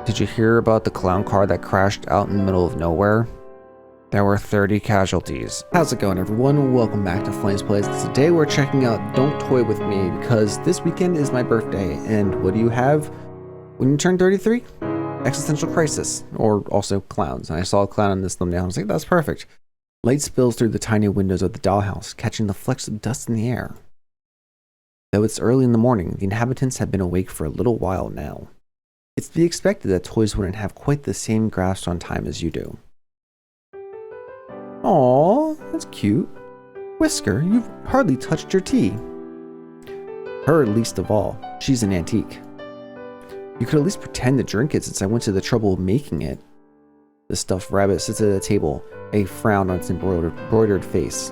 Did you hear about the clown car that crashed out in the middle of nowhere? There were 30 casualties. How's it going, everyone? Welcome back to Flamez Plays. Today we're checking out Don't Toy With Me because this weekend is my birthday. And what do you have when you turn 33? Existential crisis, or also clowns. And I saw a clown in this thumbnail. I was like, that's perfect. Light spills through the tiny windows of the dollhouse, catching the flecks of dust in the air. Though it's early in the morning, the inhabitants have been awake for a little while now. It's to be expected that toys wouldn't have quite the same grasp on time as you do. Aww, that's cute. Wisker, you've hardly touched your tea. Her least of all. She's an antique. You could at least pretend to drink it since I went to the trouble of making it. The stuffed rabbit sits at the table, a frown on its embroidered face.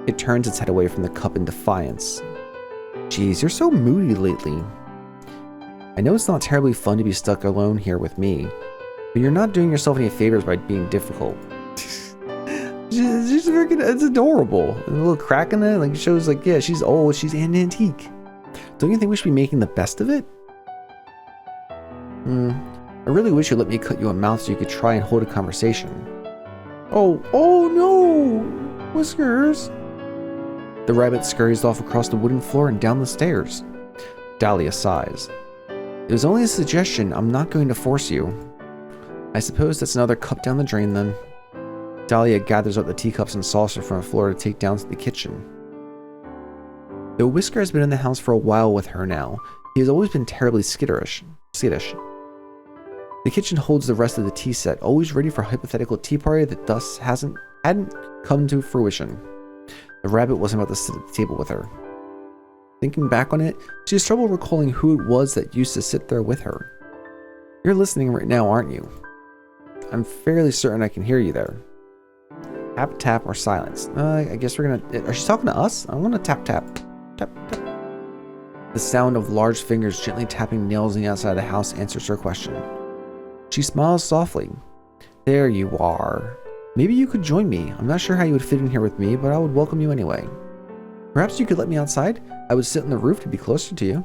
It turns its head away from the cup in defiance. Geez, you're so moody lately. I know it's not terribly fun to be stuck alone here with me, but you're not doing yourself any favors by being difficult. She's freaking, it's adorable. And a little crack in it, like, it shows, like, yeah, she's old, she's an antique. Don't you think we should be making the best of it? I really wish you'd let me cut you a mouth so you could try and hold a conversation. Oh no! Whiskers! The rabbit scurries off across the wooden floor and down the stairs. Dahlia sighs. It was only a suggestion. I'm not going to force you. I suppose that's another cup down the drain then. Dahlia gathers up the teacups and saucer from the floor to take down to the kitchen. Though Wisker has been in the house for a while with her now, he has always been terribly skittish. The kitchen holds the rest of the tea set, always ready for a hypothetical tea party that thus hadn't come to fruition. The rabbit wasn't about to sit at the table with her. Thinking back on it, she has trouble recalling who it was that used to sit there with her. You're listening right now, aren't you? I'm fairly certain I can hear you there. Tap, tap, or silence. I guess we're gonna... Are she talking to us? I want to tap, tap. Tap, tap. The sound of large fingers gently tapping nails on the outside of the house answers her question. She smiles softly. There you are. Maybe you could join me. I'm not sure how you would fit in here with me, but I would welcome you anyway. Perhaps you could let me outside? I would sit on the roof to be closer to you.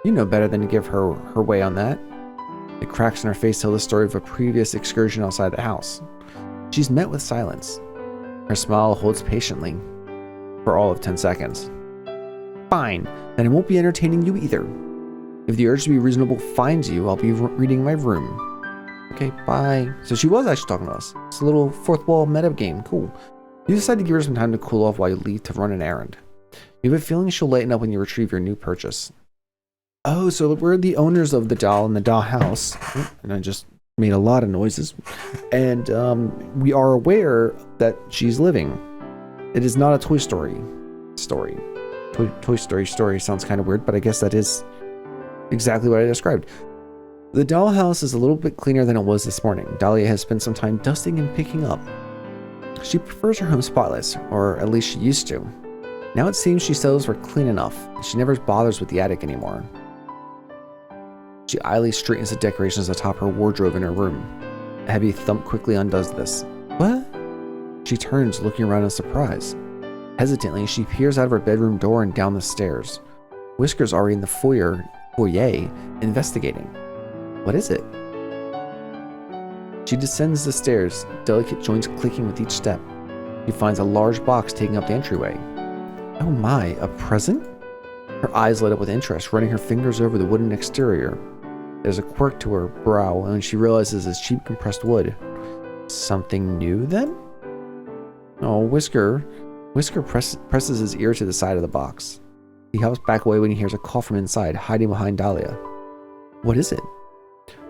You know better than to give her way on that. The cracks in her face tell the story of a previous excursion outside the house. She's met with silence. Her smile holds patiently. For all of 10 seconds. Fine, then I won't be entertaining you either. If the urge to be reasonable finds you, I'll be reading my room. Okay, bye. So she was actually talking to us. It's a little fourth wall meta game. Cool. You decide to give her some time to cool off while you leave to run an errand. You have a feeling she'll lighten up when you retrieve your new purchase. Oh, so we're the owners of the doll in the dollhouse. And I just made a lot of noises. And we are aware that she's living. It is not a Toy Story story. Toy Story story sounds kind of weird, but I guess that is exactly what I described. The dollhouse is a little bit cleaner than it was this morning. Dahlia has spent some time dusting and picking up. She prefers her home spotless, or at least she used to. Now it seems she settles for clean enough, and she never bothers with the attic anymore. She idly straightens the decorations atop her wardrobe in her room. A heavy thump quickly undoes this. What? She turns, looking around in surprise. Hesitantly, she peers out of her bedroom door and down the stairs. Whisker's already in the foyer, investigating. What is it? She descends the stairs, delicate joints clicking with each step. She finds a large box taking up the entryway. Oh my, a present? Her eyes light up with interest, running her fingers over the wooden exterior. There's a quirk to her brow, and she realizes it's cheap compressed wood. Something new, then? Oh, Wisker presses his ear to the side of the box. He hops back away when he hears a call from inside, hiding behind Dahlia. What is it?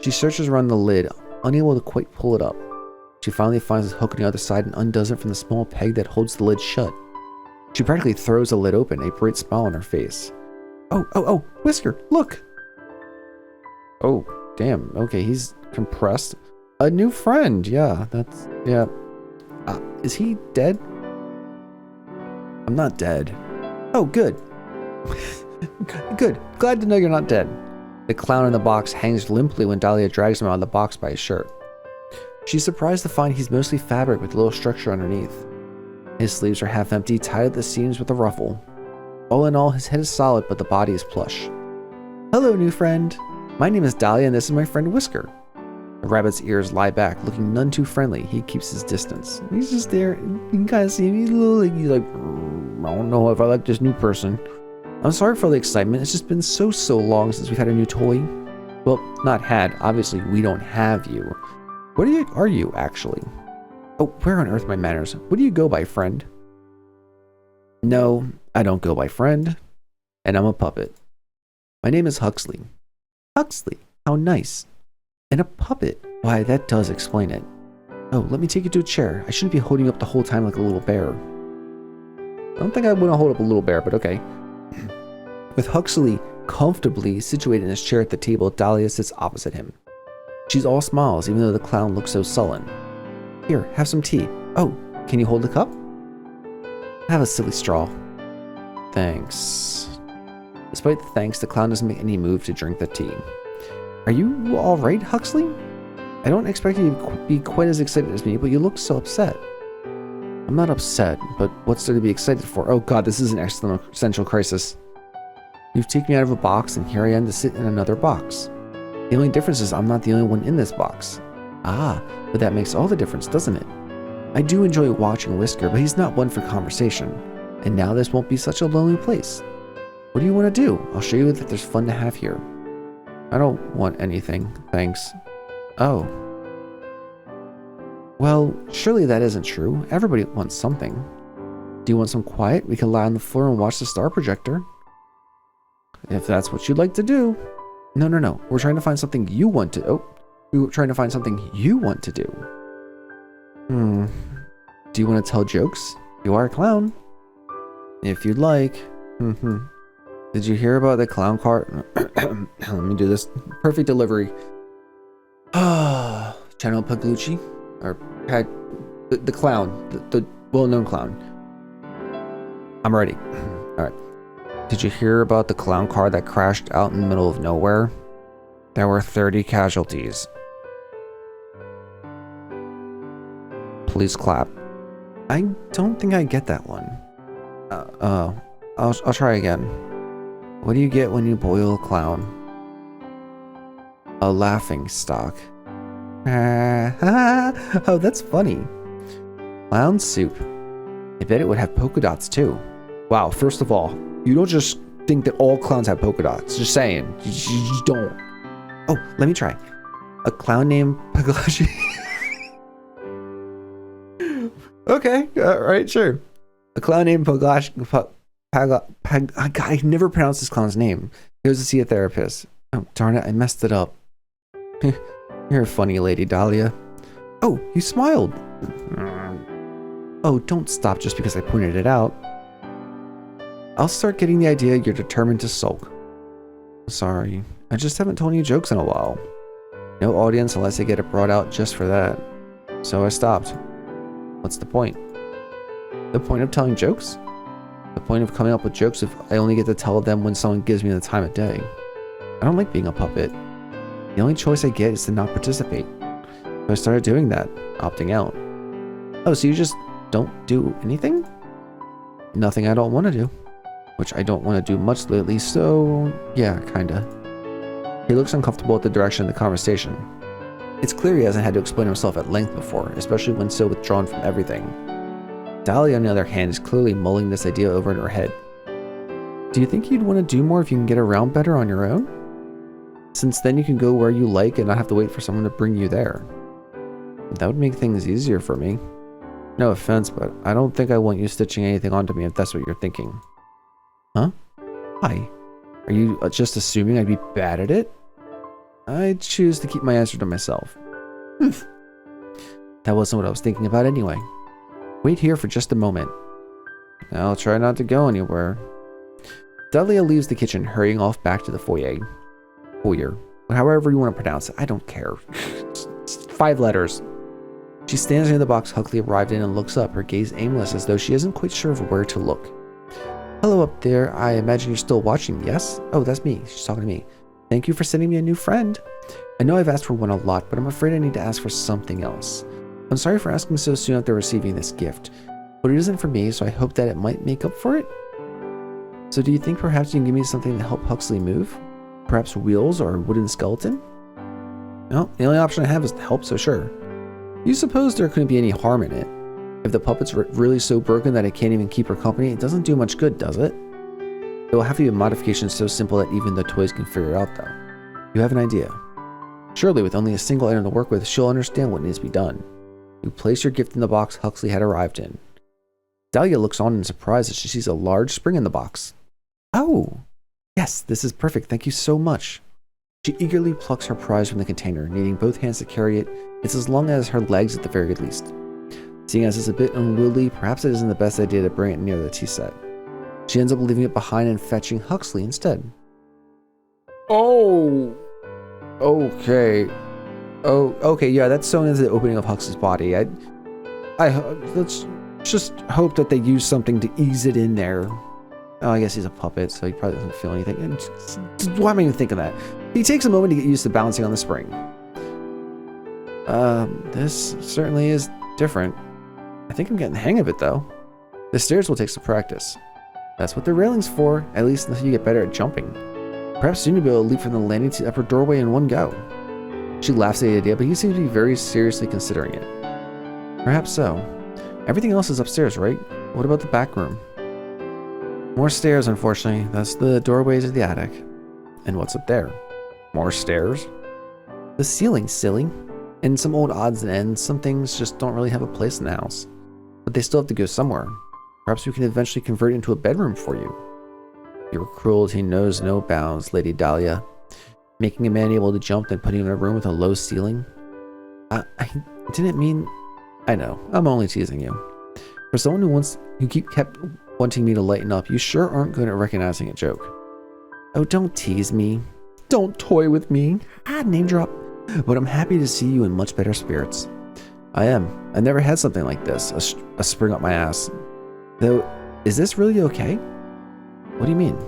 She searches around the lid, unable to quite pull it up. She finally finds the hook on the other side and undoes it from the small peg that holds the lid shut. She practically throws the lid open, a bright smile on her face. Oh, Wisker, look! Oh, damn, okay, he's compressed. A new friend, yeah. Is he dead? I'm not dead. Oh, good. Good. Glad to know you're not dead. The clown in the box hangs limply when Dahlia drags him out of the box by his shirt. She's surprised to find he's mostly fabric with a little structure underneath. His sleeves are half empty, tied at the seams with a ruffle. All in all, his head is solid, but the body is plush. Hello, new friend. My name is Dahlia, and this is my friend Wisker. The rabbit's ears lie back, looking none too friendly. He keeps his distance. He's just there. You can kind of see him. He's like, I don't know if I like this new person. I'm sorry for the excitement. It's just been so long since we've had a new toy. Well, not had. Obviously, we don't have you. What are you, actually? Oh, where on earth my manners? What do you go by, friend? No, I don't go by friend. And I'm a puppet. My name is Huxley. Huxley, how nice. And a puppet. Why, that does explain it. Oh, let me take you to a chair. I shouldn't be holding you up the whole time like a little bear. I don't think I want to hold up a little bear, but okay. With Huxley comfortably situated in his chair at the table, Dahlia sits opposite him. She's all smiles, even though the clown looks so sullen. Here, have some tea. Oh, can you hold the cup? Have a silly straw. Thanks. Despite the thanks, the clown doesn't make any move to drink the tea. Are you alright, Huxley? I don't expect you to be quite as excited as me, but you look so upset. I'm not upset, but what's there to be excited for? Oh god, this is an existential crisis. You've taken me out of a box, and here I am to sit in another box. The only difference is I'm not the only one in this box. Ah, but that makes all the difference, doesn't it? I do enjoy watching Wisker, but he's not one for conversation. And now this won't be such a lonely place. What do you want to do? I'll show you that there's fun to have here. I don't want anything, thanks. Oh. Well, surely that isn't true. Everybody wants something. Do you want some quiet? We can lie on the floor and watch the star projector. If that's what you'd like to do. No. We're trying to find something you want to... Oh. We were trying to find something you want to do. Do you want to tell jokes? You are a clown. If you'd like. Did you hear about the clown car? Let me do this. Perfect delivery. Channel Paglucci? Or the clown. The well-known clown. I'm ready. Alright. Did you hear about the clown car that crashed out in the middle of nowhere? There were 30 casualties. Please clap. I don't think I get that one. I'll try again. What do you get when you boil a clown? A laughing stock. Oh, that's funny. Clown soup. I bet it would have polka dots too. Wow, first of all, you don't just think that all clowns have polka dots. Just saying. You just don't. Oh, let me try. A clown named Paglashi. Okay, alright, sure. A clown named Paglash... I never pronounced this clown's name. He goes to see a therapist. Oh, darn it, I messed it up. You're a funny lady, Dahlia. Oh, you smiled. Oh, don't stop just because I pointed it out. I'll start getting the idea you're determined to sulk. Sorry, I just haven't told any jokes in a while. No audience unless I get it brought out just for that. So I stopped. What's the point? The point of telling jokes? The point of coming up with jokes if I only get to tell them when someone gives me the time of day. I don't like being a puppet. The only choice I get is to not participate. So I started doing that, opting out. Oh, so you just don't do anything? Nothing I don't want to do. Which I don't want to do much lately, so yeah, kinda. He looks uncomfortable at the direction of the conversation. It's clear he hasn't had to explain himself at length before, especially when so withdrawn from everything. Dahlia, on the other hand, is clearly mulling this idea over in her head. Do you think you'd want to do more if you can get around better on your own? Since then you can go where you like and not have to wait for someone to bring you there. That would make things easier for me. No offense, but I don't think I want you stitching anything onto me if that's what you're thinking. Huh? Why? Are you just assuming I'd be bad at it? I choose to keep my answer to myself. That wasn't what I was thinking about anyway. Wait here for just a moment. I'll try not to go anywhere. Dahlia leaves the kitchen, hurrying off back to the foyer. Foyer. However you want to pronounce it, I don't care. 5 letters. She stands near the box Huxley arrived in and looks up, her gaze aimless as though she isn't quite sure of where to look. Hello up there, I imagine you're still watching, yes? Oh, that's me. She's talking to me. Thank you for sending me a new friend. I know I've asked for one a lot, but I'm afraid I need to ask for something else. I'm sorry for asking so soon after receiving this gift, but it isn't for me, so I hope that it might make up for it. So do you think perhaps you can give me something to help Huxley move? Perhaps wheels or a wooden skeleton? No, the only option I have is to help, so sure. You suppose there couldn't be any harm in it? If the puppet's really so broken that it can't even keep her company, it doesn't do much good, does it? It will have to be a modification so simple that even the toys can figure it out, though. You have an idea. Surely, with only a single item to work with, she'll understand what needs to be done. You place your gift in the box Huxley had arrived in. Dahlia looks on in surprise as she sees a large spring in the box. Oh! Yes, this is perfect, thank you so much. She eagerly plucks her prize from the container, needing both hands to carry it. It's as long as her legs at the very least. Seeing as it's a bit unwieldy, perhaps it isn't the best idea to bring it near the tea set. She ends up leaving it behind and fetching Huxley instead. Oh! Okay. Oh, okay, yeah, that's sewn into the opening of Huxley's body. Let's just hope that they use something to ease it in there. Oh, I guess he's a puppet, so he probably doesn't feel anything. Why am I even thinking that? He takes a moment to get used to balancing on the spring. This certainly is different. I think I'm getting the hang of it, though. The stairs will take some practice. That's what the railing's for, at least until you get better at jumping. Perhaps soon you'll be able to leap from the landing to the upper doorway in one go. She laughs at the idea, but he seems to be very seriously considering it. Perhaps so. Everything else is upstairs, right? What about the back room? More stairs, unfortunately. That's the doorways of the attic. And what's up there? More stairs? The ceiling's silly. And some old odds and ends, some things just don't really have a place in the house. But they still have to go somewhere. Perhaps we can eventually convert it into a bedroom for you. Your cruelty knows no bounds, Lady Dahlia. Making a man able to jump and putting him in a room with a low ceiling? I didn't mean... I know, I'm only teasing you. For someone who kept wanting me to lighten up, you sure aren't good at recognizing a joke. Oh, don't tease me. Don't toy with me. Name drop. But I'm happy to see you in much better spirits. I am. I never had something like this, a spring up my ass. Though, is this really okay? What do you mean?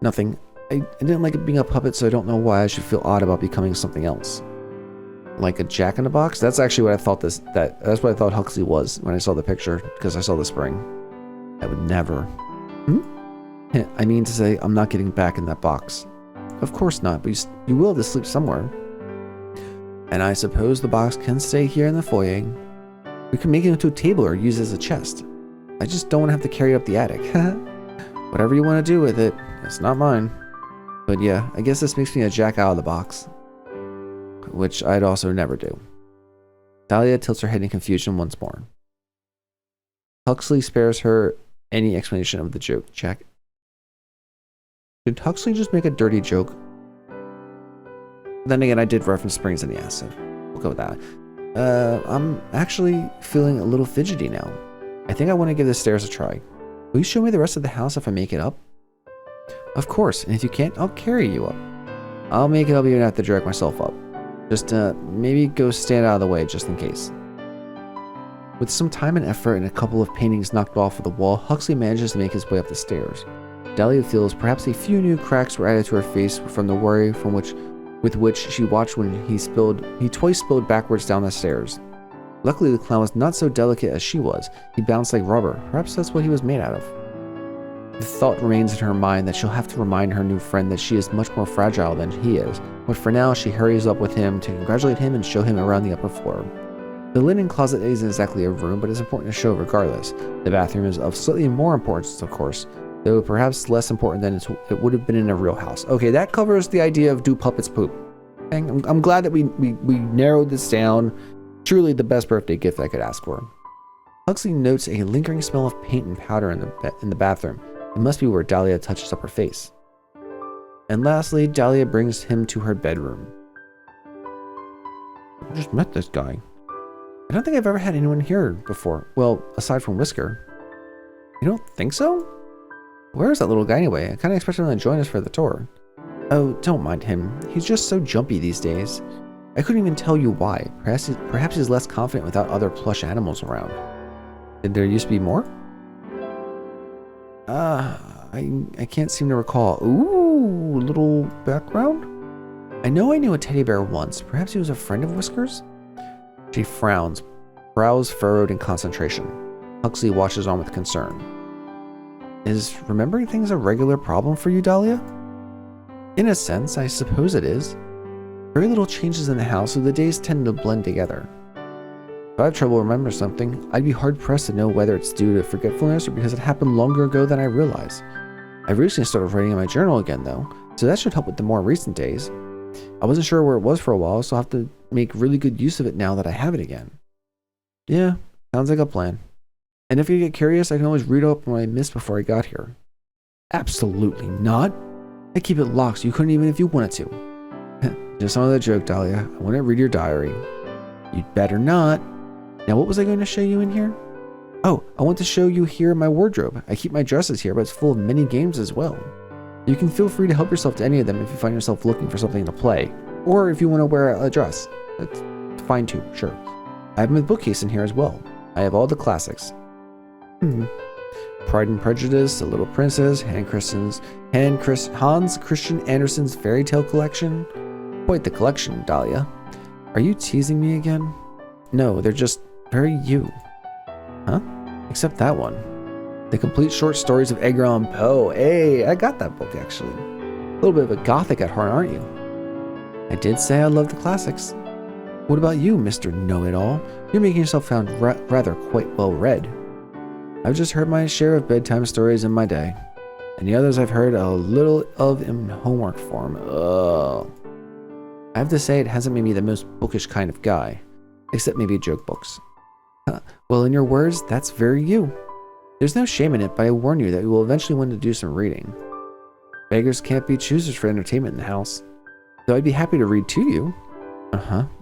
Nothing. I didn't like it being a puppet, so I don't know why I should feel odd about becoming something else. Like a jack-in-the-box? That's actually what I thought that's what I thought Huxley was when I saw the picture, because I saw the spring. I would never. I mean to say, I'm not getting back in that box. Of course not, but you will have to sleep somewhere. And I suppose the box can stay here in the foyer. We can make it into a table or use it as a chest. I just don't want to have to carry it up the attic. Whatever you want to do with it, it's not mine. But yeah, I guess this makes me a jack out of the box. Which I'd also never do. Dahlia tilts her head in confusion once more. Huxley spares her any explanation of the joke. Check. Did Huxley just make a dirty joke? Then again, I did reference springs in the ass, so we'll go with that. I'm actually feeling a little fidgety now. I think I want to give the stairs a try. Will you show me the rest of the house if I make it up? Of course, and if you can't, I'll carry you up. I'll make it up even have to drag myself up. Just maybe go stand out of the way just in case. With some time and effort and a couple of paintings knocked off of the wall, Huxley manages to make his way up the stairs. Dahlia feels perhaps a few new cracks were added to her face from the worry with which she watched when he twice spilled backwards down the stairs. Luckily, the clown was not so delicate as she was. He bounced like rubber. Perhaps that's what he was made out of. The thought remains in her mind that she'll have to remind her new friend that she is much more fragile than he is, but for now she hurries up with him to congratulate him and show him around the upper floor. The linen closet isn't exactly a room, but it's important to show regardless. The bathroom is of slightly more importance, of course, though perhaps less important than it would have been in a real house. Okay, that covers the idea of do puppets poop. I'm glad that we narrowed this down. Truly the best birthday gift I could ask for. Huxley notes a lingering smell of paint and powder in the bathroom. It must be where Dahlia touches up her face. And lastly, Dahlia brings him to her bedroom. I just met this guy. I don't think I've ever had anyone here before. Well, aside from Wisker. You don't think so? Where is that little guy anyway? I kind of expected him to join us for the tour. Oh, don't mind him. He's just so jumpy these days. I couldn't even tell you why. Perhaps he's less confident without other plush animals around. Did there used to be more? I can't seem to recall. Ooh, little background? I know I knew a teddy bear once. Perhaps he was a friend of Whisker's? She frowns, brows furrowed in concentration. Huxley watches on with concern. Is remembering things a regular problem for you, Dahlia? In a sense, I suppose it is. Very little changes in the house, so the days tend to blend together. If I have trouble remembering something, I'd be hard-pressed to know whether it's due to forgetfulness or because it happened longer ago than I realize. I've recently started writing in my journal again, though, so that should help with the more recent days. I wasn't sure where it was for a while, so I'll have to make really good use of it now that I have it again. Yeah, sounds like a plan. And if you get curious, I can always read up what I missed before I got here. Absolutely not. I keep it locked so you couldn't even if you wanted to. Just another joke, Dahlia. I want to read your diary. You'd better not. Now, what was I going to show you in here? Oh, I want to show you here my wardrobe. I keep my dresses here, but it's full of mini games as well. You can feel free to help yourself to any of them if you find yourself looking for something to play. Or if you want to wear a dress. That's fine too, sure. I have my bookcase in here as well. I have all the classics. Pride and Prejudice, The Little Princess, Hans Christian Andersen's fairy tale collection. Quite the collection, Dahlia. Are you teasing me again? No, they're just very you. Huh? Except that one. The Complete Short Stories of Edgar Allan Poe. Hey, I got that book actually. A little bit of a gothic at heart, aren't you? I did say I love the classics. What about you, Mr. Know-It-All? You're making yourself sound rather quite well read. I've just heard my share of bedtime stories in my day. And the others I've heard a little of in homework form. Ugh. I have to say it hasn't made me the most bookish kind of guy. Except maybe joke books. Well, in your words, that's very you. There's no shame in it, but I warn you that you will eventually want to do some reading. Beggars can't be choosers for entertainment in the house. Though I'd be happy to read to you.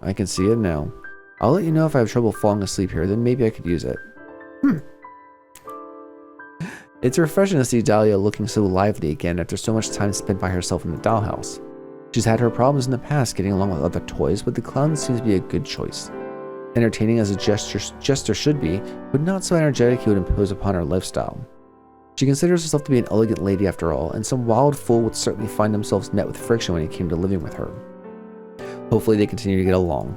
I can see it now. I'll let you know if I have trouble falling asleep here, then maybe I could use it. It's refreshing to see Dahlia looking so lively again after so much time spent by herself in the dollhouse. She's had her problems in the past getting along with other toys, but the clown seems to be a good choice. Entertaining as a jester should be, but not so energetic he would impose upon her lifestyle. She considers herself to be an elegant lady after all, and some wild fool would certainly find themselves met with friction when it came to living with her. Hopefully they continue to get along.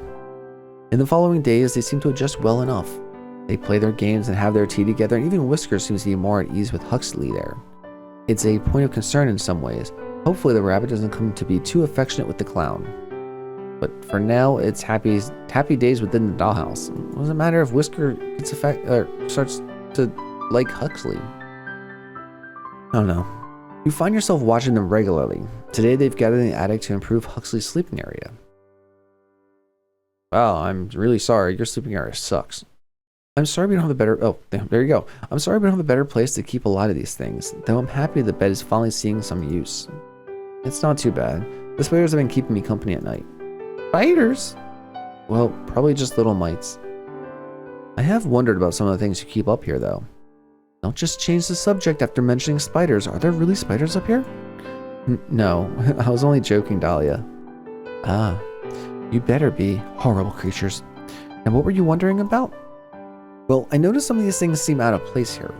In the following days, they seem to adjust well enough. They play their games and have their tea together, and even Wisker seems to be more at ease with Huxley there. It's a point of concern in some ways. Hopefully the rabbit doesn't come to be too affectionate with the clown. But for now, it's happy days within the dollhouse. It doesn't matter if Wisker starts to like Huxley. I don't know. You find yourself watching them regularly. Today they've gathered in the attic to improve Huxley's sleeping area. Wow, I'm really sorry. Your sleeping area sucks. I'm sorry we don't have a better... Oh, there you go. I'm sorry we don't have a better place to keep a lot of these things, though I'm happy the bed is finally seeing some use. It's not too bad. The spiders have been keeping me company at night. Spiders? Well, probably just little mites. I have wondered about some of the things you keep up here, though. Don't just change the subject after mentioning spiders. Are there really spiders up here? No, I was only joking, Dahlia. Ah, you better be. Horrible creatures. And what were you wondering about? Well, I noticed some of these things seem out of place here.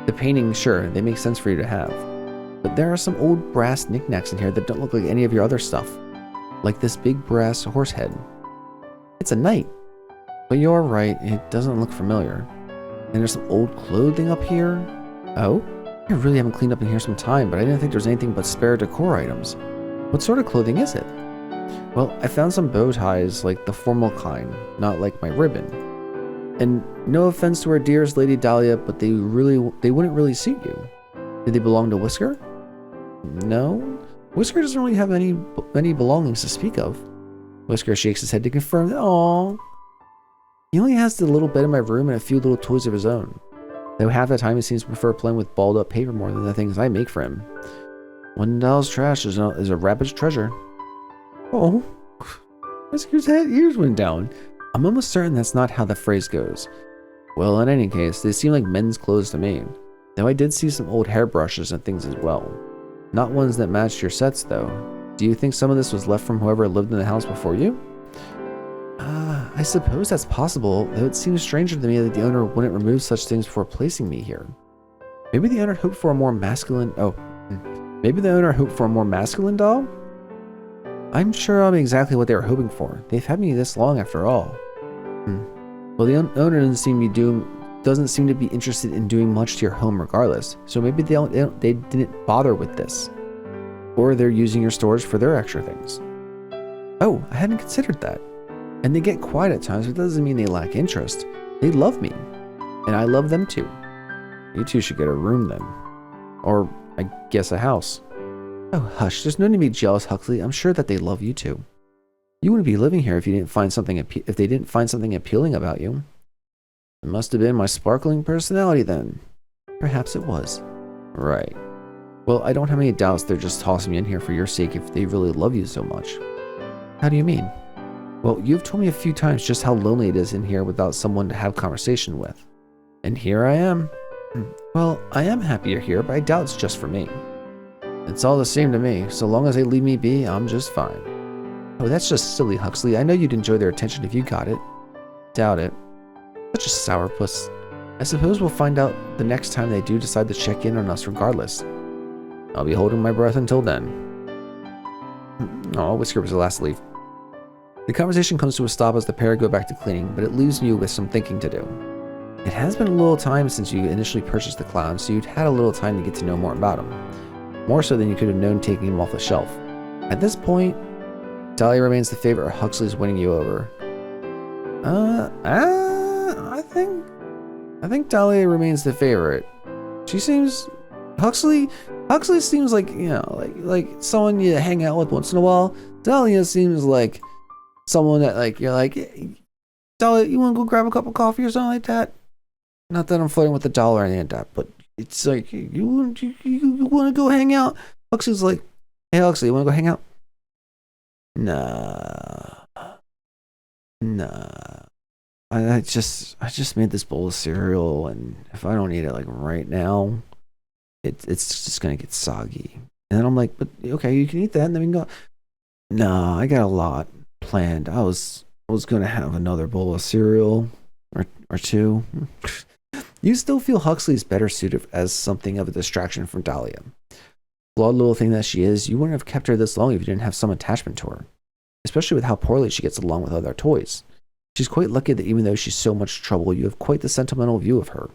The paintings, sure, they make sense for you to have. But there are some old brass knickknacks in here that don't look like any of your other stuff. Like this big brass horse head. It's a knight. But you're right, it doesn't look familiar. And there's some old clothing up here. Oh? I really haven't cleaned up in here some time, but I didn't think there was anything but spare decor items. What sort of clothing is it? Well, I found some bow ties, like the formal kind, not like my ribbon. And no offense to our dearest Lady Dahlia, but they wouldn't really suit you. Did they belong to Wisker? No. Wisker doesn't really have any belongings to speak of. Wisker shakes his head to confirm that, aww. He only has the little bed in my room and a few little toys of his own. Though half the time he seems to prefer playing with balled up paper more than the things I make for him. One doll's trash is a rabbit's treasure. Oh, Whisker's ears went down. I'm almost certain that's not how the phrase goes. Well, in any case, they seem like men's clothes to me. Though I did see some old hairbrushes and things as well. Not ones that matched your sets, though. Do you think some of this was left from whoever lived in the house before you? I suppose that's possible, though it seems stranger to me that the owner wouldn't remove such things before placing me here. Maybe the owner hoped for a more masculine... Maybe the owner hoped for a more masculine doll? I'm sure I'm exactly what they were hoping for. They've had me this long after all. Well, the owner doesn't seem to be interested in doing much to your home regardless, so maybe they didn't bother with this. or they're using your storage for their extra things. Oh, I hadn't considered that. And they get quiet at times, but that doesn't mean they lack interest. They love me, and I love them too. You two should get a room then. Or, I guess, a house. Oh, hush, there's no need to be jealous, Huxley. I'm sure that they love you too. You wouldn't be living here if they didn't find something appealing about you. It must have been my sparkling personality then. Perhaps it was. Right. Well, I don't have any doubts they're just tossing me in here for your sake if they really love you so much. How do you mean? Well, you've told me a few times just how lonely it is in here without someone to have conversation with. And here I am. Well, I am happy you're here, but I doubt it's just for me. It's all the same to me. So long as they leave me be, I'm just fine. Oh, that's just silly, Huxley. I know you'd enjoy their attention if you got it. Doubt it. Such a sourpuss. I suppose we'll find out the next time they do decide to check in on us regardless. I'll be holding my breath until then. Oh, Wisker was the last to leave. The conversation comes to a stop as the pair go back to cleaning, but it leaves you with some thinking to do. It has been a little time since you initially purchased the clown, so you'd had a little time to get to know more about him. More so than you could have known taking him off the shelf. At this point, Dahlia remains the favorite, or Huxley's winning you over. I think Dahlia remains the favorite. She seems... Huxley seems like, you know, like someone you hang out with once in a while. Dahlia seems like someone that, like, you're like, hey, Dahlia, you want to go grab a cup of coffee or something like that? Not that I'm flirting with the dollar or anything like that, but it's like, you want to go hang out? Huxley's like, hey, Huxley, you want to go hang out? Nah. I just made this bowl of cereal, and if I don't eat it like right now, it's just gonna get soggy. And then I'm like, but okay, you can eat that, and then we can go. Nah, I got a lot planned. I was gonna have another bowl of cereal or two. You still feel Huxley's better suited as something of a distraction from Dahlia. Flawed little thing that she is, you wouldn't have kept her this long if you didn't have some attachment to her. Especially with how poorly she gets along with other toys. She's quite lucky that even though she's so much trouble, you have quite the sentimental view of her.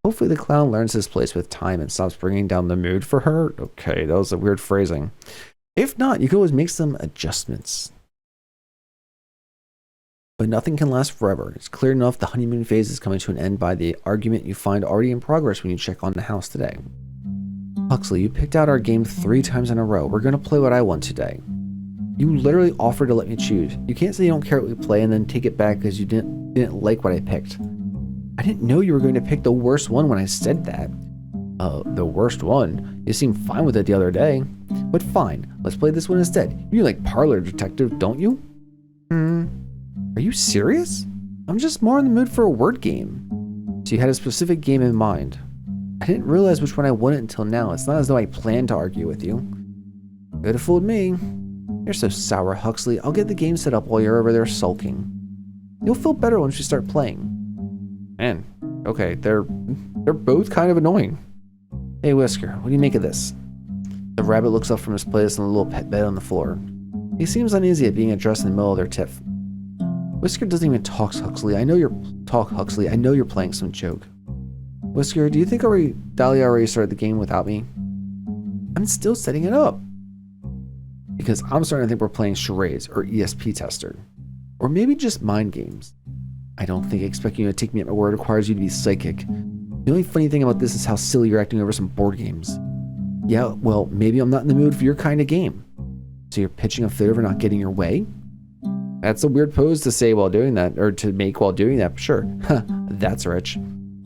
Hopefully the clown learns his place with time and stops bringing down the mood for her. Okay, that was a weird phrasing. If not, you can always make some adjustments. But nothing can last forever. It's clear enough the honeymoon phase is coming to an end by the argument you find already in progress when you check on the house today. Huxley, you picked out our game 3 times in a row. We're going to play what I want today. You literally offered to let me choose. You can't say you don't care what we play and then take it back because you didn't like what I picked. I didn't know you were going to pick the worst one when I said that. The worst one? You seemed fine with it the other day. But fine, let's play this one instead. You like Parlor Detective, don't you? Are you serious? I'm just more in the mood for a word game. So you had a specific game in mind. I didn't realize which one I wanted until now. It's not as though I planned to argue with you. Could have fooled me. You're so sour, Huxley. I'll get the game set up while you're over there sulking. You'll feel better once we start playing. Man, okay, they're both kind of annoying. Hey, Wisker, what do you make of this? The rabbit looks up from his place on the little pet bed on the floor. He seems uneasy at being addressed in the middle of their tiff. Wisker doesn't even talk, Huxley. I know you're playing some joke. Wisker, do you think Dahlia already started the game without me? I'm still setting it up. Because I'm starting to think we're playing charades or ESP tester. Or maybe just mind games. I don't think expecting you to take me at my word requires you to be psychic. The only funny thing about this is how silly you're acting over some board games. Yeah, well, maybe I'm not in the mood for your kind of game. So you're pitching a fit over not getting your way? That's a weird pose to say while doing that, or to make while doing that, but sure. Huh, that's rich.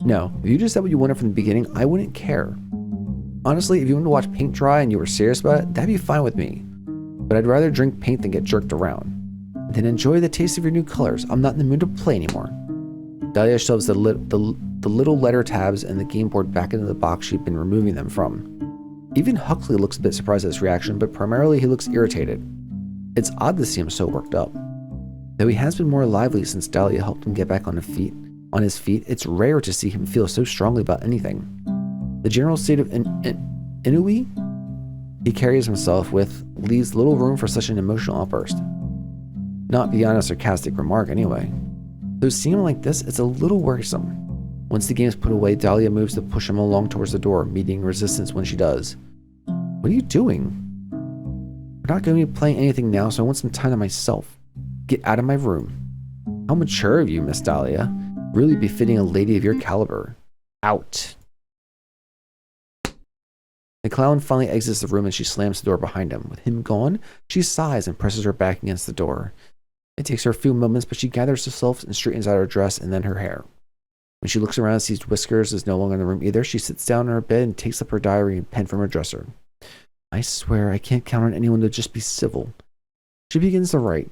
No, if you just said what you wanted from the beginning, I wouldn't care. Honestly, if you wanted to watch paint dry and you were serious about it, that'd be fine with me. But I'd rather drink paint than get jerked around. Then enjoy the taste of your new colors. I'm not in the mood to play anymore. Dahlia shoves the little letter tabs and the game board back into the box she'd been removing them from. Even Huxley looks a bit surprised at his reaction, but primarily he looks irritated. It's odd to see him so worked up. Though he has been more lively since Dahlia helped him get back on his feet, it's rare to see him feel so strongly about anything. The general state of ennui he carries himself with leaves little room for such an emotional outburst. Not beyond a sarcastic remark, anyway. Though seeing him like this, it's a little worrisome. Once the game is put away, Dahlia moves to push him along towards the door, meeting resistance when she does. What are you doing? We're not going to be playing anything now, so I want some time to myself. Get out of my room. How mature of you, Miss Dahlia. Really befitting a lady of your caliber. Out. The clown finally exits the room and she slams the door behind him. With him gone, she sighs and presses her back against the door. It takes her a few moments, but she gathers herself and straightens out her dress and then her hair. When she looks around and sees Whiskers is no longer in the room either, she sits down on her bed and takes up her diary and pen from her dresser. I swear I can't count on anyone to just be civil. She begins to write.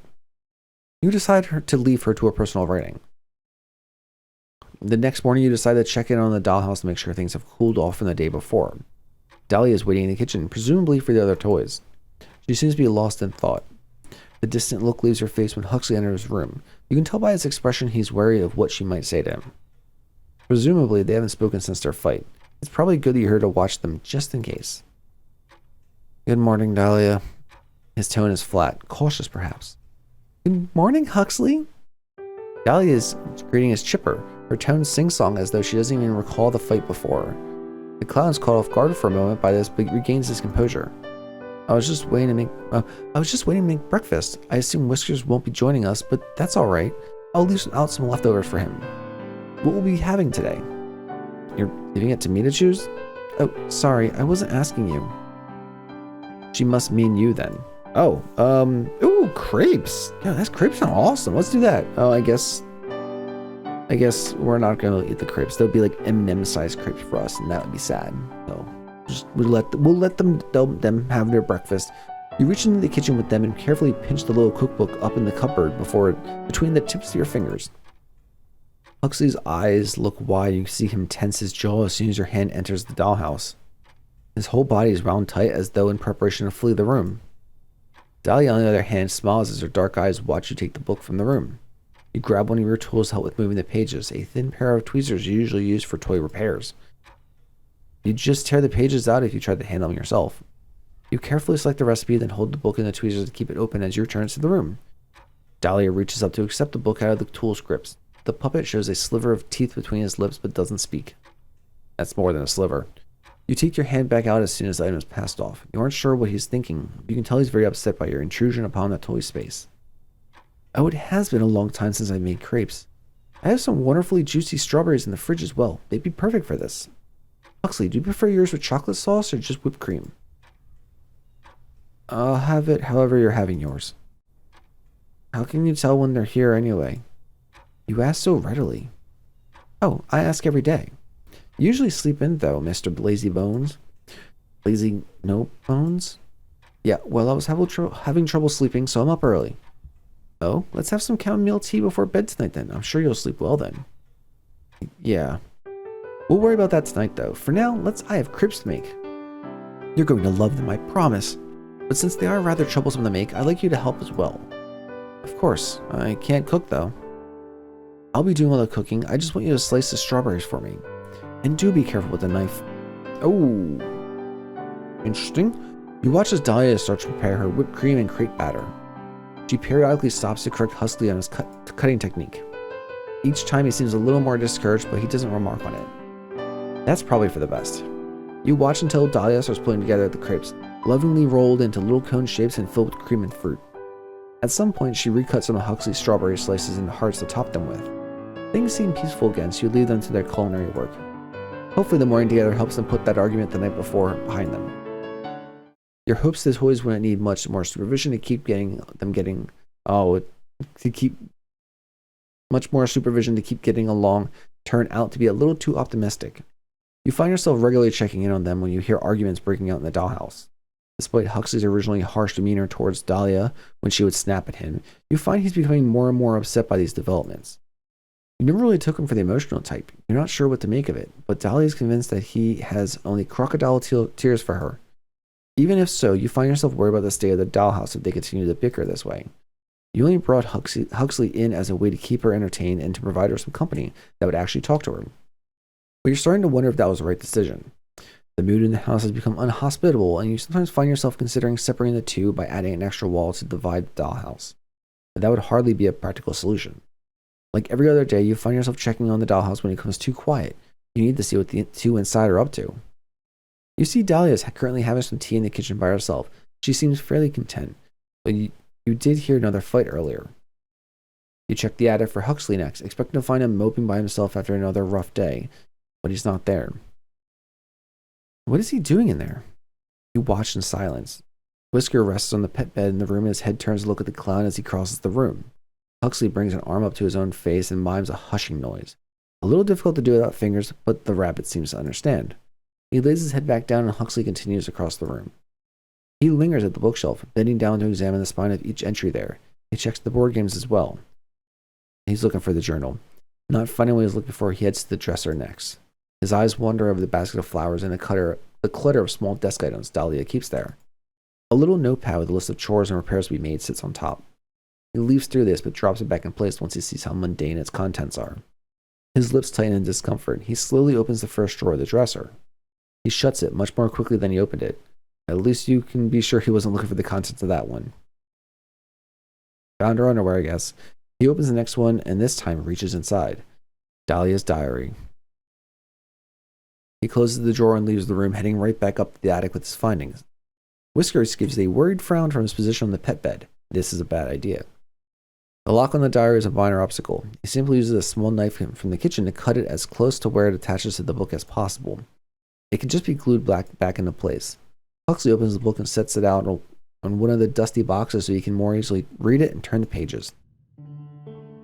You decide to leave her to her personal writing. The next morning, you decide to check in on the dollhouse to make sure things have cooled off from the day before. Dahlia is waiting in the kitchen, presumably for the other toys. She seems to be lost in thought. The distant look leaves her face when Huxley enters his room. You can tell by his expression he's wary of what she might say to him. Presumably, they haven't spoken since their fight. It's probably good that you're here to watch them, just in case. Good morning, Dahlia. His tone is flat, cautious perhaps. Good morning, Huxley. Dahlia's greeting is chipper, her tone sing-song as though she doesn't even recall the fight before. The clown is caught off guard for a moment by this, but regains his composure. I was just waiting to make breakfast. I assume Whiskers won't be joining us, but that's all right. I'll leave out some leftovers for him. What will we be having today? You're leaving it to me to choose? Oh, sorry, I wasn't asking you. She must mean you then. Oh, ooh, crepes. Yeah, that's crepes sound awesome. Let's do that. Oh, I guess we're not gonna eat the crepes. They'll be like M&M sized crepes for us, and that would be sad. So we'll let them have their breakfast. You reach into the kitchen with them and carefully pinch the little cookbook up in the cupboard between the tips of your fingers. Huxley's eyes look wide. You see him tense his jaw as soon as your hand enters the dollhouse. His whole body is wound tight as though in preparation to flee the room. Dahlia, on the other hand, smiles as her dark eyes watch you take the book from the room. You grab one of your tools to help with moving the pages, a thin pair of tweezers you usually use for toy repairs. You'd just tear the pages out if you tried to handle them yourself. You carefully select the recipe, then hold the book in the tweezers to keep it open as you return to the room. Dahlia reaches up to accept the book out of the tool's grips. The puppet shows a sliver of teeth between his lips but doesn't speak. That's more than a sliver. You take your hand back out as soon as the item is passed off. You aren't sure what he's thinking. You can tell he's very upset by your intrusion upon the toy space. Oh, it has been a long time since I made crepes. I have some wonderfully juicy strawberries in the fridge as well. They'd be perfect for this. Huxley, do you prefer yours with chocolate sauce or just whipped cream? I'll have it however you're having yours. How can you tell when they're here anyway? You ask so readily. Oh, I ask every day. You usually sleep in though, Mr. Lazy Bones. Lazy no bones? Yeah, well, I was having trouble sleeping, so I'm up early. Oh, let's have some chamomile tea before bed tonight then. I'm sure you'll sleep well then. Yeah. We'll worry about that tonight though. For now, I have crepes to make. You're going to love them, I promise. But since they are rather troublesome to make, I'd like you to help as well. Of course, I can't cook though. I'll be doing all the cooking. I just want you to slice the strawberries for me. And do be careful with the knife. Oh. Interesting. You watch as Dahlia starts to prepare her whipped cream and crepe batter. She periodically stops to correct Huxley on his cutting technique. Each time he seems a little more discouraged, but he doesn't remark on it. That's probably for the best. You watch until Dahlia starts putting together the crepes, lovingly rolled into little cone shapes and filled with cream and fruit. At some point, she recuts some of Huxley's strawberry slices into hearts to top them with. Things seem peaceful again, so you leave them to their culinary work. Hopefully the morning together helps them put that argument the night before behind them. Your hopes the toys wouldn't need much more supervision to keep getting along turn out to be a little too optimistic. You find yourself regularly checking in on them when you hear arguments breaking out in the dollhouse. Despite Huxley's originally harsh demeanor towards Dahlia when she would snap at him, you find he's becoming more and more upset by these developments. You never really took him for the emotional type. You're not sure what to make of it, but Dahlia is convinced that he has only crocodile tears for her. Even if so, you find yourself worried about the state of the dollhouse if they continue to bicker this way. You only brought Huxley in as a way to keep her entertained and to provide her some company that would actually talk to her. But you're starting to wonder if that was the right decision. The mood in the house has become unhospitable, and you sometimes find yourself considering separating the two by adding an extra wall to divide the dollhouse. But that would hardly be a practical solution. Like every other day, you find yourself checking on the dollhouse when it becomes too quiet. You need to see what the two inside are up to. You see Dahlia is currently having some tea in the kitchen by herself. She seems fairly content, but you did hear another fight earlier. You check the attic for Huxley next, expecting to find him moping by himself after another rough day, but he's not there. What is he doing in there? You watch in silence. Wisker rests on the pet bed in the room and his head turns to look at the clown as he crosses the room. Huxley brings an arm up to his own face and mimes a hushing noise. A little difficult to do without fingers, but the rabbit seems to understand. He lays his head back down and Huxley continues across the room. He lingers at the bookshelf, bending down to examine the spine of each entry there. He checks the board games as well. He's looking for the journal. Not finding what he's looking for, he heads to the dresser next. His eyes wander over the basket of flowers and the clutter of small desk items Dahlia keeps there. A little notepad with a list of chores and repairs to be made sits on top. He leaves through this but drops it back in place once he sees how mundane its contents are. His lips tighten in discomfort. He slowly opens the first drawer of the dresser. He shuts it much more quickly than he opened it. At least you can be sure he wasn't looking for the contents of that one. Found her underwear, I guess. He opens the next one and this time reaches inside. Dahlia's diary. He closes the drawer and leaves the room, heading right back up to the attic with his findings. Wisker gives a worried frown from his position on the pet bed. This is a bad idea. The lock on the diary is a minor obstacle. He simply uses a small knife from the kitchen to cut it as close to where it attaches to the book as possible. It can just be glued back into place. Huxley opens the book and sets it out on one of the dusty boxes so he can more easily read it and turn the pages.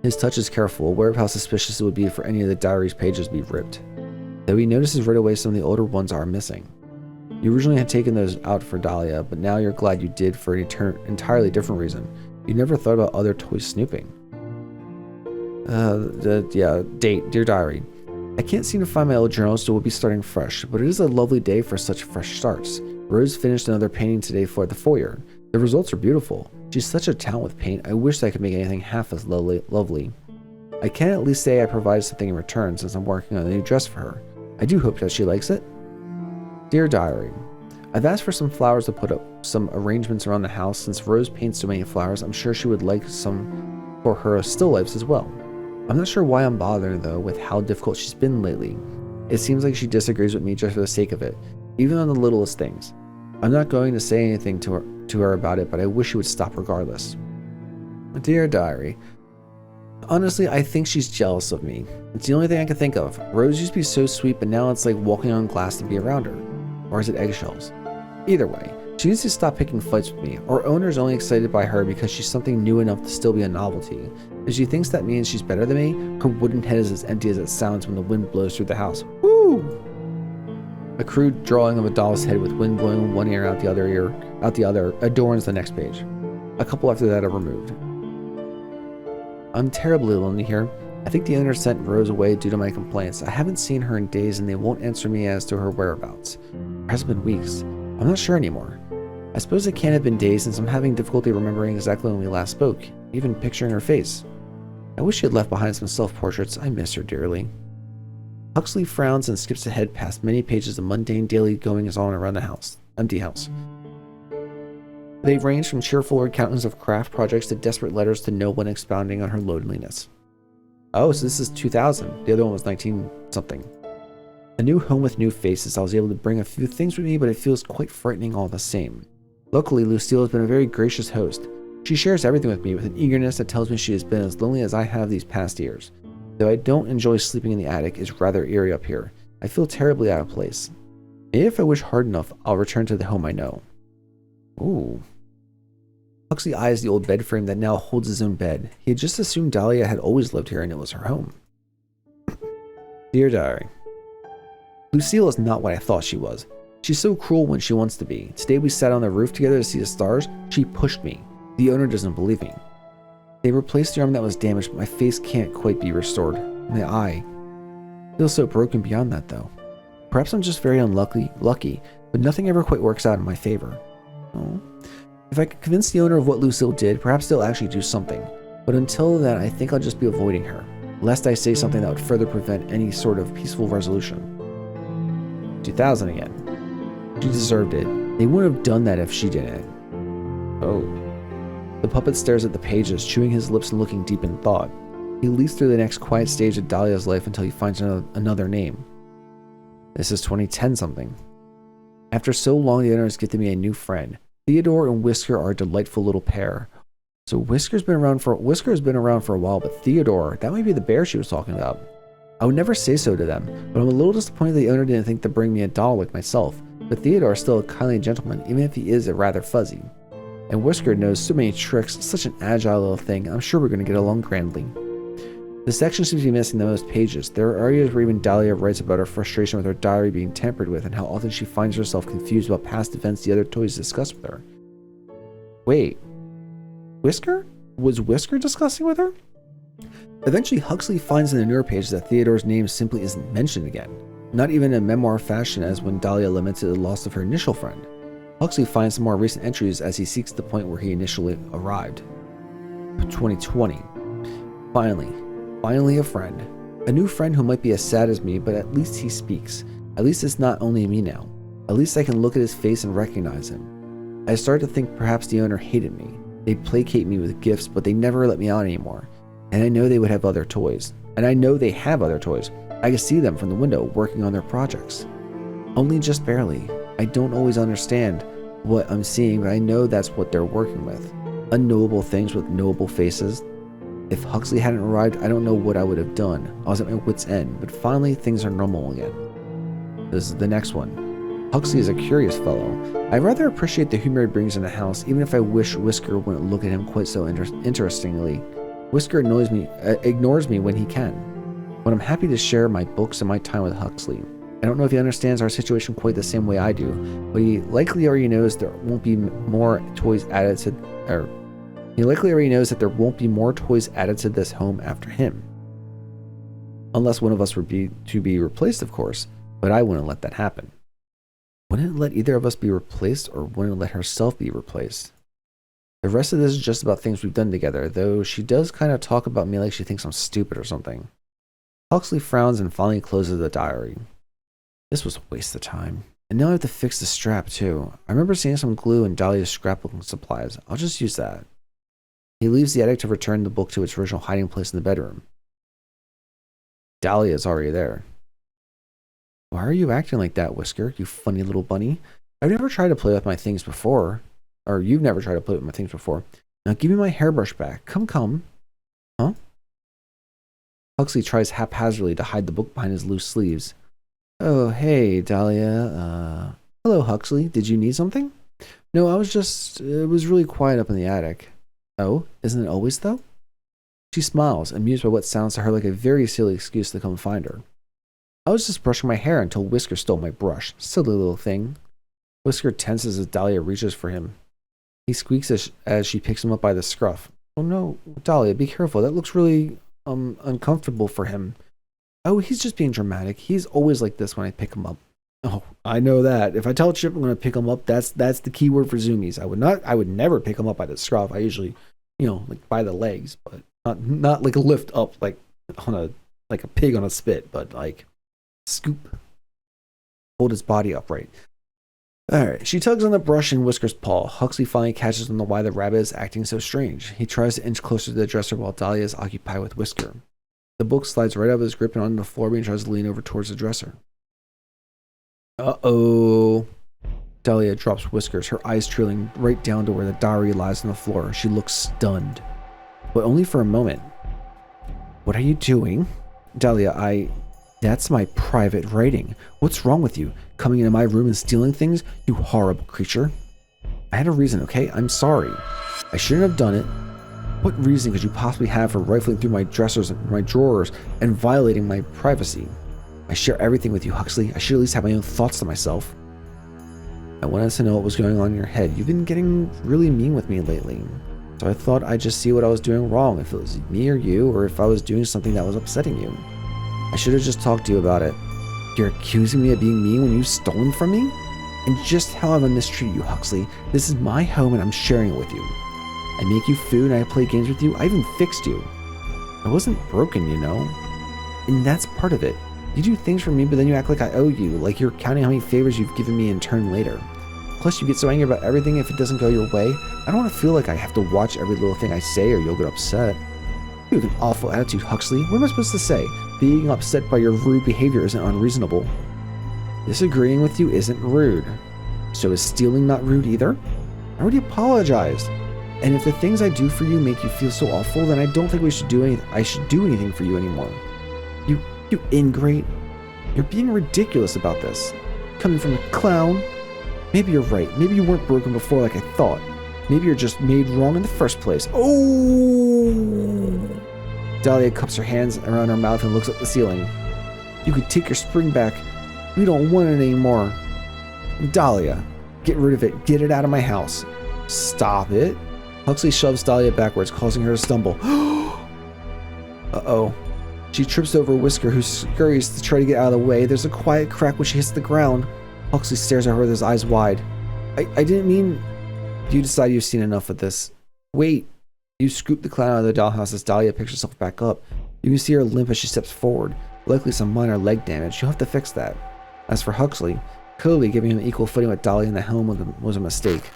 His touch is careful, aware of how suspicious it would be for any of the diary's pages to be ripped. Though he notices right away some of the older ones are missing. You originally had taken those out for Dahlia, but now you're glad you did for an entirely different reason. You never thought about other toys snooping. Date, dear diary. I can't seem to find my old journal, so we'll be starting fresh, but it is a lovely day for such fresh starts. Rose finished another painting today for the foyer. The results are beautiful. She's such a talent with paint. I wish I could make anything half as lovely. I can at least say I provided something in return since I'm working on a new dress for her. I do hope that she likes it. Dear diary, I've asked for some flowers to put up some arrangements around the house. Since Rose paints so many flowers, I'm sure she would like some for her still lifes as well. I'm not sure why I'm bothering though with how difficult she's been lately. It seems like she disagrees with me just for the sake of it, even on the littlest things. I'm not going to say anything to her about it, but I wish she would stop regardless. Dear diary, honestly, I think she's jealous of me. It's the only thing I can think of. Rose used to be so sweet, but now it's like walking on glass to be around her. Or is it eggshells? Either way, she needs to stop picking fights with me. Our owner's only excited by her because she's something new enough to still be a novelty. If she thinks that means she's better than me, her wooden head is as empty as it sounds when the wind blows through the house. Woo! A crude drawing of a doll's head with wind blowing in one ear out the other adorns the next page. A couple after that are removed. I'm terribly lonely here. I think the owner sent Rose away due to my complaints. I haven't seen her in days and they won't answer me as to her whereabouts. It has been weeks. I'm not sure anymore. I suppose it can't have been days since I'm having difficulty remembering exactly when we last spoke, even picturing her face. I wish she had left behind some self-portraits. I miss her dearly. Huxley frowns and skips ahead past many pages of mundane daily goings-on around the empty house. They range from cheerful accountants of craft projects to desperate letters to no one expounding on her loneliness. Oh, so this is 2000. The other one was 19-something. A new home with new faces. I was able to bring a few things with me, but it feels quite frightening all the same. Luckily, Lucille has been a very gracious host. She shares everything with me with an eagerness that tells me she has been as lonely as I have these past years. Though I don't enjoy sleeping in the attic, it's rather eerie up here. I feel terribly out of place. Maybe if I wish hard enough, I'll return to the home I know. Ooh. Huxley eyes the old bed frame that now holds his own bed. He had just assumed Dahlia had always lived here and it was her home. Dear diary. Lucille is not what I thought she was. She's so cruel when she wants to be. Today we sat on the roof together to see the stars. She pushed me. The owner doesn't believe me. They replaced the arm that was damaged, but my face can't quite be restored. My eye feels so broken beyond that though. Perhaps I'm just very lucky, but nothing ever quite works out in my favor. Oh. If I could convince the owner of what Lucille did, perhaps they'll actually do something. But until then, I think I'll just be avoiding her, lest I say something that would further prevent any sort of peaceful resolution. 2000 again. She deserved it. They wouldn't have done that if she didn't. Oh. The puppet stares at the pages, chewing his lips and looking deep in thought. He leads through the next quiet stage of Dahlia's life until he finds another name. This is 2010 something. After so long, the owner has gifted me a new friend. Theodore and Wisker are a delightful little pair. So Wisker has been around for a while, but Theodore, that might be the bear she was talking about. I would never say so to them, but I'm a little disappointed the owner didn't think to bring me a doll like myself. But Theodore is still a kindly gentleman, even if he is a rather fuzzy. And Wisker knows so many tricks, such an agile little thing. I'm sure we're going to get along grandly. The section seems to be missing the most pages. There are areas where even Dahlia writes about her frustration with her diary being tampered with and how often she finds herself confused about past events the other toys discuss with her. Wait, Wisker? Was Wisker discussing with her? Eventually, Huxley finds in the newer page that Theodore's name simply isn't mentioned again. Not even in a memoir fashion as when Dahlia lamented the loss of her initial friend. Huxley finds some more recent entries as he seeks the point where he initially arrived. 2020. Finally a friend. A new friend who might be as sad as me, but at least he speaks. At least it's not only me now. At least I can look at his face and recognize him. I started to think perhaps the owner hated me. They'd placate me with gifts, but they never let me out anymore. And I know they would have other toys. And I know they have other toys. I can see them from the window working on their projects. Only just barely. I don't always understand what I'm seeing, but I know that's what they're working with. Unknowable things with knowable faces. If Huxley hadn't arrived, I don't know what I would have done. I was at my wit's end, but finally things are normal again. This is the next one. Huxley is a curious fellow. I rather appreciate the humor he brings in the house, even if I wish Wisker wouldn't look at him quite so interestingly. Wisker ignores me when he can. But I'm happy to share my books and my time with Huxley. I don't know if he understands our situation quite the same way I do, but he likely already knows there won't be more toys added to this home after him. Unless one of us would be to be replaced, of course, but I wouldn't let that happen. Wouldn't let either of us be replaced, or wouldn't let herself be replaced. The rest of this is just about things we've done together, though she does kind of talk about me like she thinks I'm stupid or something. Huxley frowns and finally closes the diary. This was a waste of time. And now I have to fix the strap too. I remember seeing some glue in Dahlia's scrapbooking supplies. I'll just use that. He leaves the attic to return the book to its original hiding place in the bedroom. Dahlia is already there. Why are you acting like that, Wisker, you funny little bunny? I've never tried to play with my things before. Or you've never tried to play with my things before. Now give me my hairbrush back. Come. Huh? Huxley tries haphazardly to hide the book behind his loose sleeves. Oh, hey, Dahlia. Hello, Huxley. Did you need something? No, it was really quiet up in the attic. Oh, isn't it always, though? She smiles, amused by what sounds to her like a very silly excuse to come find her. I was just brushing my hair until Wisker stole my brush. Silly little thing. Wisker tenses as Dahlia reaches for him. He squeaks as she picks him up by the scruff. Oh no, Dahlia, be careful. That looks really, uncomfortable for him. Oh, he's just being dramatic. He's always like this when I pick him up. Oh, I know that. If I tell Chip I'm going to pick him up, that's the key word for zoomies. I would never pick him up by the scruff. I usually, like by the legs, but not like lift up like a pig on a spit, but like scoop. Hold his body upright. Alright, she tugs on the brush in Whisker's paw. Huxley finally catches on to why the rabbit is acting so strange. He tries to inch closer to the dresser while Dahlia is occupied with Wisker. The book slides right out of his grip and onto the floor and tries to lean over towards the dresser. Uh-oh. Dahlia drops Whiskers, her eyes trailing right down to where the diary lies on the floor. She looks stunned. But only for a moment. What are you doing? Dahlia, That's my private writing. What's wrong with you? Coming into my room and stealing things? You horrible creature. I had a reason, okay? I'm sorry. I shouldn't have done it. What reason could you possibly have for rifling through my dressers and my drawers and violating my privacy? I share everything with you, Huxley. I should at least have my own thoughts to myself. I wanted to know what was going on in your head. You've been getting really mean with me lately. So I thought I'd just see what I was doing wrong, if it was me or you, or if I was doing something that was upsetting you. I should have just talked to you about it. You're accusing me of being mean when you've stolen from me? And just how have I mistreated you, Huxley? This is my home and I'm sharing it with you. I make you food and I play games with you. I even fixed you. I wasn't broken, And that's part of it. You do things for me, but then you act like I owe you, like you're counting how many favors you've given me in turn later. Plus, you get so angry about everything if it doesn't go your way. I don't want to feel like I have to watch every little thing I say or you'll get upset. You have an awful attitude, Huxley. What am I supposed to say? Being upset by your rude behavior isn't unreasonable. Disagreeing with you isn't rude. So is stealing not rude either? I already apologized. And if the things I do for you make you feel so awful, then I don't think we should do anything. I should do anything for you anymore. You ingrate. You're being ridiculous about this. Coming from a clown. Maybe you're right. Maybe you weren't broken before like I thought. Maybe you're just made wrong in the first place. Oh! Dahlia cups her hands around her mouth and looks at the ceiling. You could take your spring back. We don't want it anymore. Dahlia, get rid of it. Get it out of my house. Stop it. Huxley shoves Dahlia backwards, causing her to stumble. Uh-oh. She trips over Wisker, who scurries to try to get out of the way. There's a quiet crack when she hits the ground. Huxley stares at her with his eyes wide. I didn't mean... You decide you've seen enough of this. Wait. You scoop the clown out of the dollhouse as Dahlia picks herself back up. You can see her limp as she steps forward. Likely some minor leg damage. You'll have to fix that. As for Huxley, clearly giving him equal footing with Dahlia in the helm was a mistake.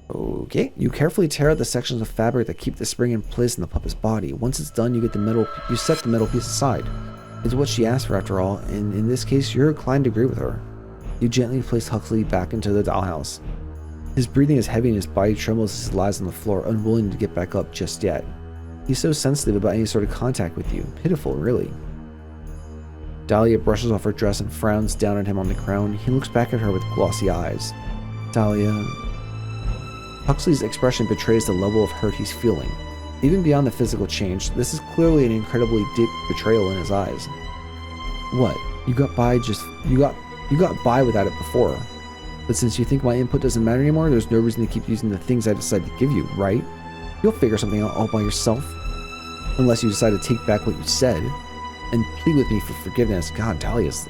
Okay, you carefully tear out the sections of fabric that keep the spring in place in the puppet's body. Once it's done, you set the metal piece aside. It's what she asked for after all, and in this case, you're inclined to agree with her. You gently place Huxley back into the dollhouse. His breathing is heavy and his body trembles as he lies on the floor, unwilling to get back up just yet. He's so sensitive about any sort of contact with you. Pitiful, really. Dahlia brushes off her dress and frowns down at him on the ground. He looks back at her with glossy eyes. Dahlia... Huxley's expression betrays the level of hurt he's feeling. Even beyond the physical change, this is clearly an incredibly deep betrayal in his eyes. What? You got by without it before. But since you think my input doesn't matter anymore, there's no reason to keep using the things I decided to give you, right? You'll figure something out all by yourself. Unless you decide to take back what you said and plead with me for forgiveness. God, Dahlia's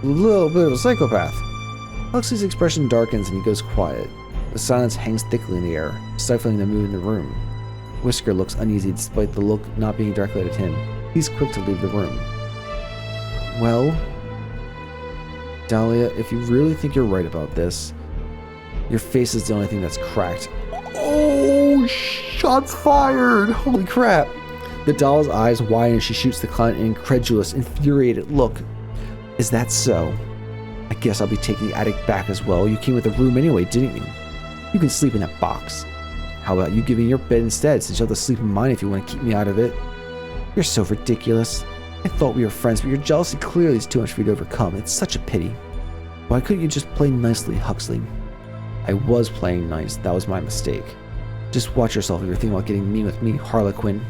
a little bit of a psychopath. Huxley's expression darkens and he goes quiet. The silence hangs thickly in the air, stifling the mood in the room. Wisker looks uneasy despite the look not being directed at him. He's quick to leave the room. Well, Dahlia, if you really think you're right about this, your face is the only thing that's cracked. Oh, shots fired! Holy crap! The doll's eyes widen as she shoots the client an incredulous, infuriated look. Is that so? I guess I'll be taking the attic back as well. You came with the room anyway, didn't you? You can sleep in that box. How about you giving your bed instead, since you'll have to sleep in mine if you want to keep me out of it? You're so ridiculous. I thought we were friends, but your jealousy clearly is too much for you to overcome. It's such a pity. Why couldn't you just play nicely, Huxley? I was playing nice. That was my mistake. Just watch yourself if you're thinking about getting mean with me, Harlequin.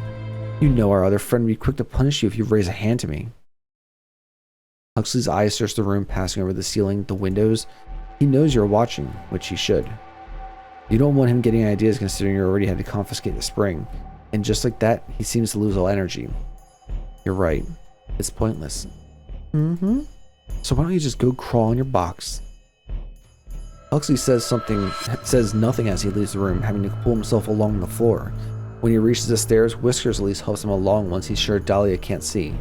You know our other friend would be quick to punish you if you raise a hand to me. Huxley's eyes search the room, passing over the ceiling, the windows. He knows you're watching, which he should. You don't want him getting ideas considering you already had to confiscate the spring. And just like that, he seems to lose all energy. You're right. It's pointless. So why don't you just go crawl in your box? Huxley says nothing as he leaves the room, having to pull himself along the floor. When he reaches the stairs, Whiskers at least helps him along once he's sure Dahlia can't see.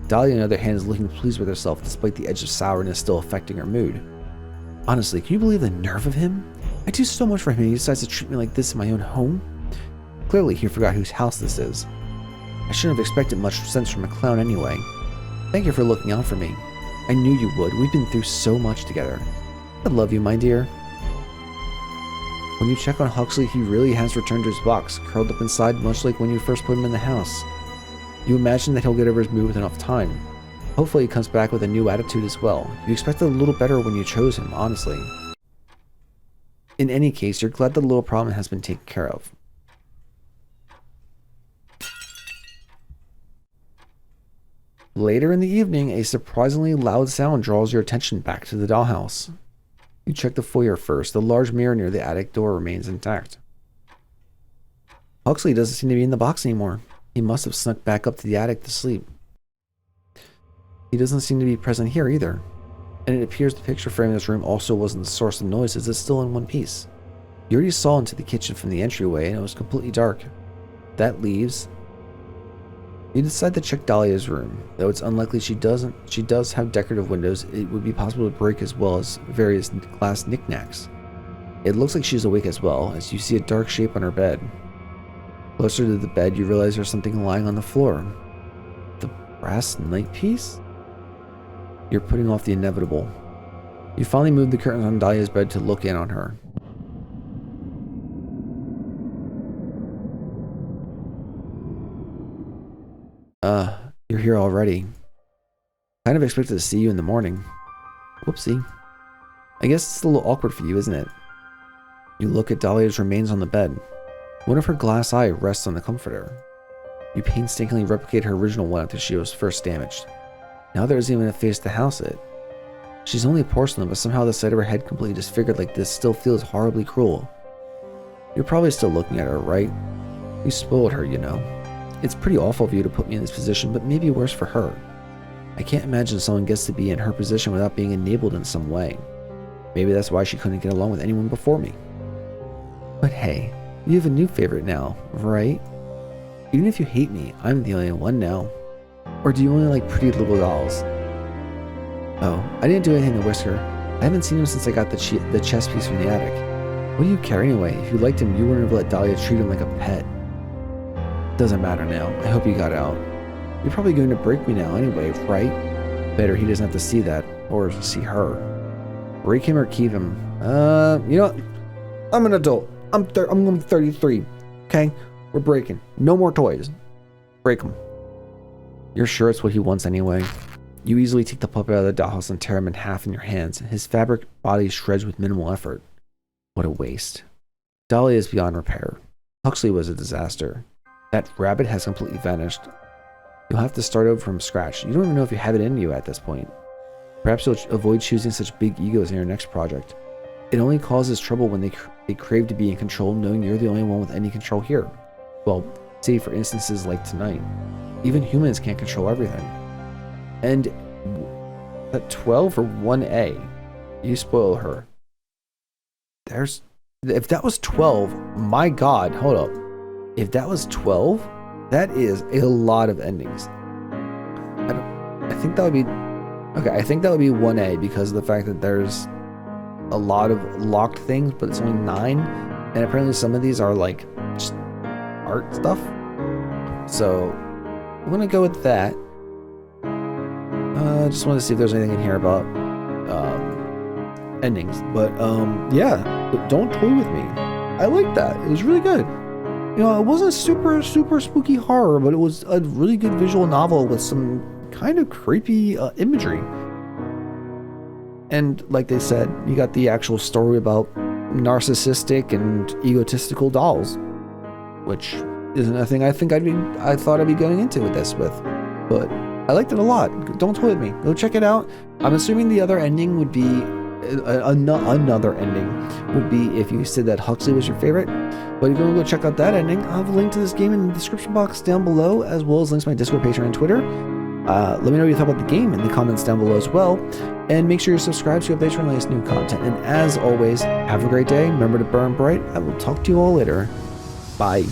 Dahlia, on the other hand, is looking pleased with herself despite the edge of sourness still affecting her mood. Honestly, can you believe the nerve of him? I do so much for him and he decides to treat me like this in my own home? Clearly, he forgot whose house this is. I shouldn't have expected much sense from a clown anyway. Thank you for looking out for me. I knew you would. We've been through so much together. I love you, my dear. When you check on Huxley, he really has returned to his box, curled up inside much like when you first put him in the house. You imagine that he'll get over his mood with enough time. Hopefully he comes back with a new attitude as well. You expected a little better when you chose him, honestly. In any case, you're glad the little problem has been taken care of. Later in the evening, a surprisingly loud sound draws your attention back to the dollhouse. You check the foyer first. The large mirror near the attic door remains intact. Huxley doesn't seem to be in the box anymore. He must have snuck back up to the attic to sleep. He doesn't seem to be present here either. And it appears the picture frame in this room also wasn't the source of noise, as it's still in one piece. You already saw into the kitchen from the entryway and it was completely dark. That leaves... You decide to check Dahlia's room. Though it's unlikely she does have decorative windows, it would be possible to break as well as various glass knickknacks. It looks like she's awake as well, as you see a dark shape on her bed. Closer to the bed, you realize there's something lying on the floor. The brass night piece? You're putting off the inevitable. You finally moved the curtains on Dahlia's bed to look in on her. You're here already. Kind of expected to see you in the morning. Whoopsie. I guess it's a little awkward for you, isn't it? You look at Dahlia's remains on the bed. One of her glass eye rests on the comforter. You painstakingly replicate her original one after she was first damaged. Now there isn't even a face to house it. She's only porcelain, but somehow the sight of her head completely disfigured like this still feels horribly cruel. You're probably still looking at her, right? You spoiled her, you know. It's pretty awful of you to put me in this position, but maybe worse for her. I can't imagine someone gets to be in her position without being enabled in some way. Maybe that's why she couldn't get along with anyone before me. But hey, you have a new favorite now, right? Even if you hate me, I'm the only one now. Or do you only like pretty little dolls? Oh, I didn't do anything to Wisker. I haven't seen him since I got the chess piece from the attic. What do you care anyway? If you liked him, you wouldn't have let Dahlia treat him like a pet. Doesn't matter now. I hope you got out. You're probably going to break me now anyway, right? Better he doesn't have to see that, or see her. Break him or keep him. You know what? I'm an adult. I'm going to be 33. Okay? We're breaking. No more toys. Break them. You're sure it's what he wants anyway? You easily take the puppet out of the dollhouse and tear him in half in your hands. His fabric body shreds with minimal effort. What a waste. Dahlia is beyond repair. Huxley was a disaster. That rabbit has completely vanished. You'll have to start over from scratch. You don't even know if you have it in you at this point. Perhaps you'll avoid choosing such big egos in your next project. It only causes trouble when they crave to be in control, knowing you're the only one with any control here. Well, say for instances like tonight. Even humans can't control everything. And at 12 or 1A, you spoil her. If that was 12, my God, hold up. If that was 12, that is a lot of endings. I think that would be, okay, I think that would be 1A because of the fact that there's a lot of locked things, but it's only 9. And apparently some of these are like just art stuff. So I'm gonna go with that. I just want to see if there's anything in here about endings. But yeah, don't toy with me. I like that. It was really good. You know, it wasn't super spooky horror, but it was a really good visual novel with some kind of creepy imagery. And like they said, you got the actual story about narcissistic and egotistical dolls, which isn't a thing I thought I'd be going into with this but I liked it a lot. Don't toy with me. Go check it out. I'm assuming the other ending would be another ending would be if you said that Huxley was your favorite. But if you want to go check out that ending, I'll have a link to this game in the description box down below, as well as links to my Discord, Patreon, and Twitter. Let me know what you thought about the game in the comments down below as well. And make sure you subscribe so you updates for latest new content. And as always, have a great day. Remember to burn bright. I will talk to you all later. Bye.